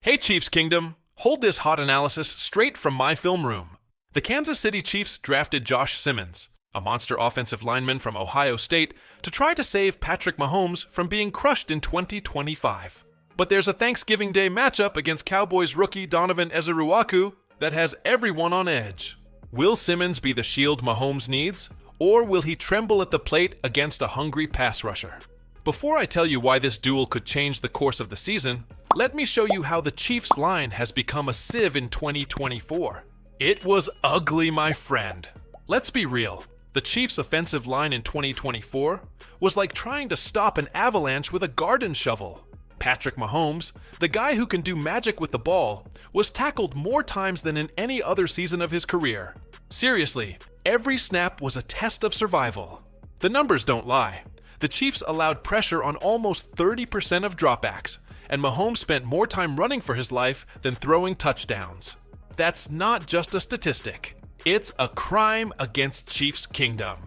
Hey Chiefs Kingdom, hold this hot analysis straight from my film room. The Kansas City Chiefs drafted Josh Simmons, a monster offensive lineman from Ohio State, to try to save Patrick Mahomes from being crushed in 2025. But there's a Thanksgiving Day matchup against Cowboys rookie Donovan Ezeiruaku that has everyone on edge. Will Simmons be the shield Mahomes needs, or will he tremble at the plate against a hungry pass rusher? Before I tell you why this duel could change the course of the season, let me show you how the Chiefs line has become a sieve in 2024. It was ugly, my friend. Let's be real. The Chiefs' offensive line in 2024 was like trying to stop an avalanche with a garden shovel. Patrick Mahomes, the guy who can do magic with the ball, was tackled more times than in any other season of his career. Seriously, every snap was a test of survival. The numbers don't lie. The Chiefs allowed pressure on almost 30% of dropbacks, and Mahomes spent more time running for his life than throwing touchdowns. That's not just a statistic. It's a crime against Chiefs Kingdom.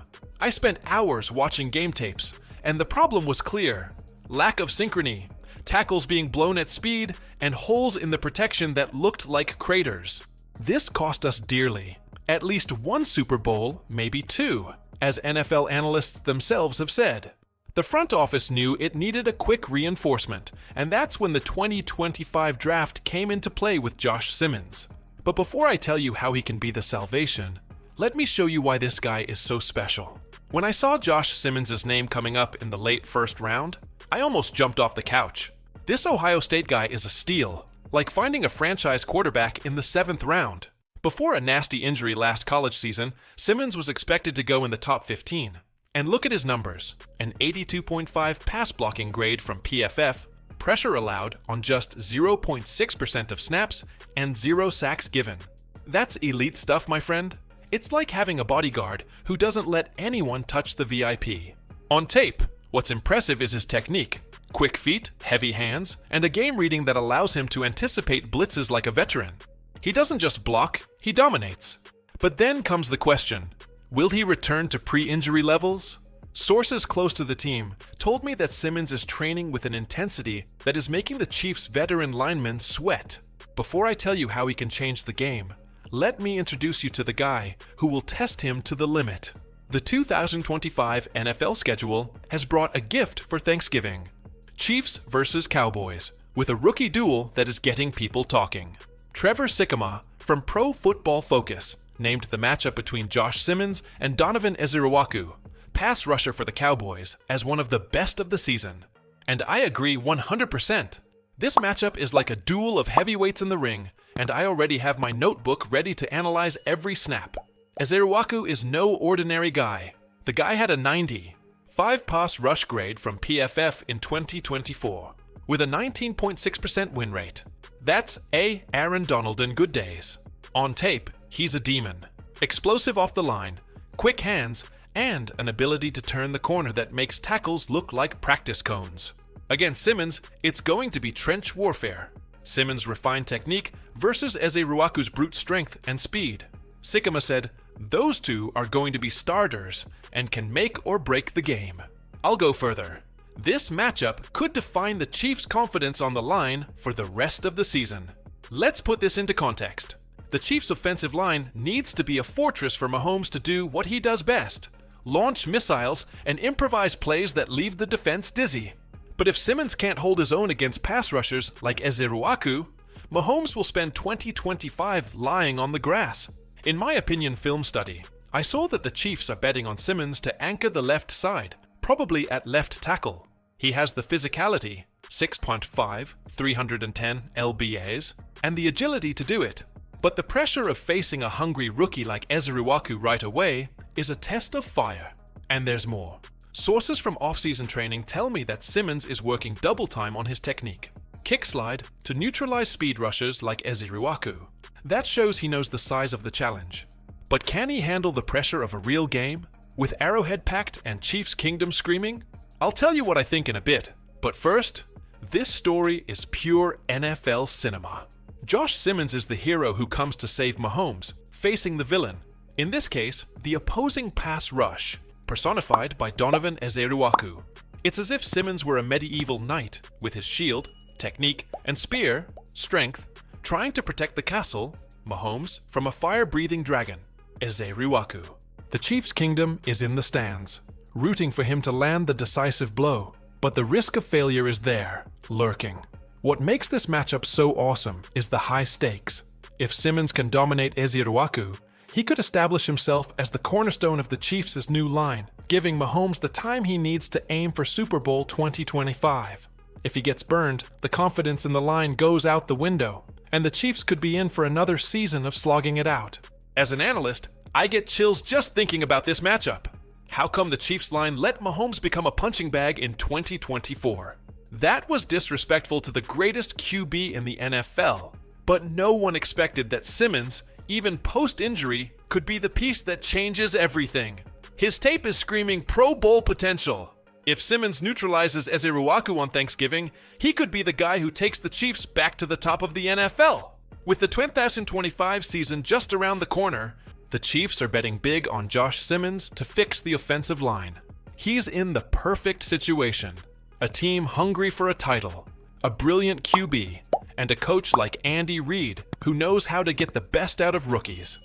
I spent hours watching game tapes, and the problem was clear. Lack of synchrony, tackles being blown at speed, and holes in the protection that looked like craters. This cost us dearly. At least one Super Bowl, maybe two, as NFL analysts themselves have said. The front office knew it needed a quick reinforcement, and that's when the 2025 draft came into play with Josh Simmons. But before I tell you how he can be the salvation, let me show you why this guy is so special. When I saw Josh Simmons' name coming up in the late first round, I almost jumped off the couch. This Ohio State guy is a steal, like finding a franchise quarterback in the 7th round. Before a nasty injury last college season, Simmons was expected to go in the top 15. And look at his numbers: an 82.5 pass blocking grade from PFF, pressure allowed on just 0.6% of snaps, and 0 sacks given. That's elite stuff, my friend. It's like having a bodyguard who doesn't let anyone touch the VIP. On tape, what's impressive is his technique. Quick feet, heavy hands, and a game reading that allows him to anticipate blitzes like a veteran. He doesn't just block, he dominates. But then comes the question: will he return to pre-injury levels? Sources close to the team told me that Simmons is training with an intensity that is making the Chiefs' veteran linemen sweat. Before I tell you how he can change the game, let me introduce you to the guy who will test him to the limit. The 2025 NFL schedule has brought a gift for Thanksgiving: Chiefs versus Cowboys, with a rookie duel that is getting people talking. Trevor Sikkema from Pro Football Focus named the matchup between Josh Simmons and Donovan Ezeiruaku, pass rusher for the Cowboys, as one of the best of the season. And I agree 100%. This matchup is like a duel of heavyweights in the ring, and I already have my notebook ready to analyze every snap. Ezeiruaku is no ordinary guy. The guy had a 90, 5-pass rush grade from PFF in 2024, with a 19.6% win rate. That's a Aaron Donald in good days. On tape, he's a demon. Explosive off the line, quick hands, and an ability to turn the corner that makes tackles look like practice cones. Against Simmons, it's going to be trench warfare. Simmons' refined technique versus Ezeiruaku's brute strength and speed. Sikkema said, those two are going to be starters and can make or break the game. I'll go further. This matchup could define the Chiefs' confidence on the line for the rest of the season. Let's put this into context. The Chiefs' offensive line needs to be a fortress for Mahomes to do what he does best: launch missiles and improvise plays that leave the defense dizzy. But if Simmons can't hold his own against pass rushers like Ezeiruaku, Mahomes will spend 2025 lying on the grass. In my opinion film study, I saw that the Chiefs are betting on Simmons to anchor the left side, probably at left tackle. He has the physicality, 6'5", 310 lbas, and the agility to do it. But the pressure of facing a hungry rookie like Ezeiruaku right away is a test of fire. And there's more. Sources from off-season training tell me that Simmons is working double time on his technique. Kick slide to neutralize speed rushers like Ezeiruaku. That shows he knows the size of the challenge. But can he handle the pressure of a real game? With Arrowhead packed and Chiefs Kingdom screaming? I'll tell you what I think in a bit. But first, this story is pure NFL cinema. Josh Simmons is the hero who comes to save Mahomes, facing the villain. In this case, the opposing pass rush, personified by Donovan Ezeiruaku. It's as if Simmons were a medieval knight, with his shield, technique, and spear, Strength, trying to protect the castle, Mahomes, from a fire-breathing dragon, Ezeiruaku. The Chiefs' kingdom is in the stands, rooting for him to land the decisive blow, but the risk of failure is there, lurking. What makes this matchup so awesome is the high stakes. If Simmons can dominate Ezeiruaku, he could establish himself as the cornerstone of the Chiefs' new line, giving Mahomes the time he needs to aim for Super Bowl 2025. If he gets burned, the confidence in the line goes out the window, and the Chiefs could be in for another season of slogging it out. As an analyst, I get chills just thinking about this matchup. How come the Chiefs line let Mahomes become a punching bag in 2024? That was disrespectful to the greatest QB in the NFL, but no one expected that Simmons, even post-injury, could be the piece that changes everything. His tape is screaming Pro Bowl potential. If Simmons neutralizes Ezeiruaku on Thanksgiving, he could be the guy who takes the Chiefs back to the top of the NFL. With the 2025 season just around the corner, the Chiefs are betting big on Josh Simmons to fix the offensive line. He's in the perfect situation. A team hungry for a title, a brilliant QB, and a coach like Andy Reid who knows how to get the best out of rookies.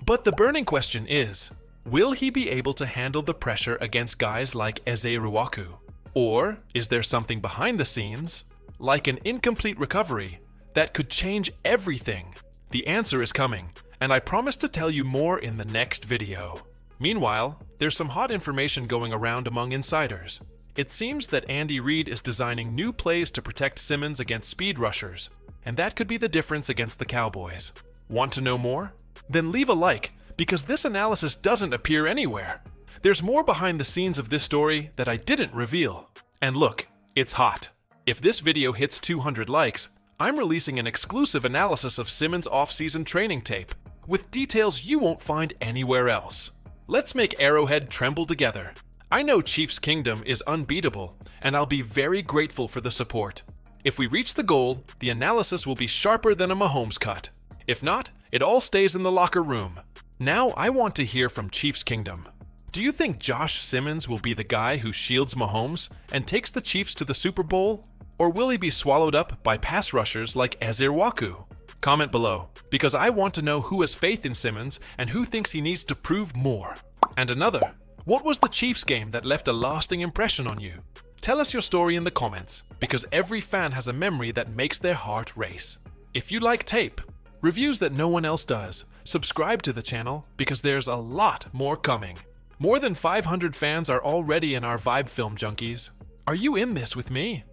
But the burning question is, will he be able to handle the pressure against guys like Ezeiruaku? Or is there something behind the scenes, like an incomplete recovery, that could change everything? The answer is coming, and I promise to tell you more in the next video. Meanwhile, there's some hot information going around among insiders. It seems that Andy Reid is designing new plays to protect Simmons against speed rushers, and that could be the difference against the Cowboys. Want to know more? Then leave a like, because this analysis doesn't appear anywhere. There's more behind the scenes of this story that I didn't reveal. And look, it's hot. If this video hits 200 likes, I'm releasing an exclusive analysis of Simmons' off-season training tape, with details you won't find anywhere else. Let's make Arrowhead tremble together. I know Chiefs Kingdom is unbeatable, and I'll be very grateful for the support. If we reach the goal, the analysis will be sharper than a Mahomes cut. If not, it all stays in the locker room. Now I want to hear from Chiefs Kingdom. Do you think Josh Simmons will be the guy who shields Mahomes and takes the Chiefs to the Super Bowl? Or will he be swallowed up by pass rushers like Ezeiruaku? Comment below, because I want to know who has faith in Simmons and who thinks he needs to prove more. And another, what was the Chiefs game that left a lasting impression on you? Tell us your story in the comments, because every fan has a memory that makes their heart race. If you like tape, reviews that no one else does, subscribe to the channel because there's a lot more coming. More than 500 fans are already in our Vibe Film Junkies. Are you in this with me?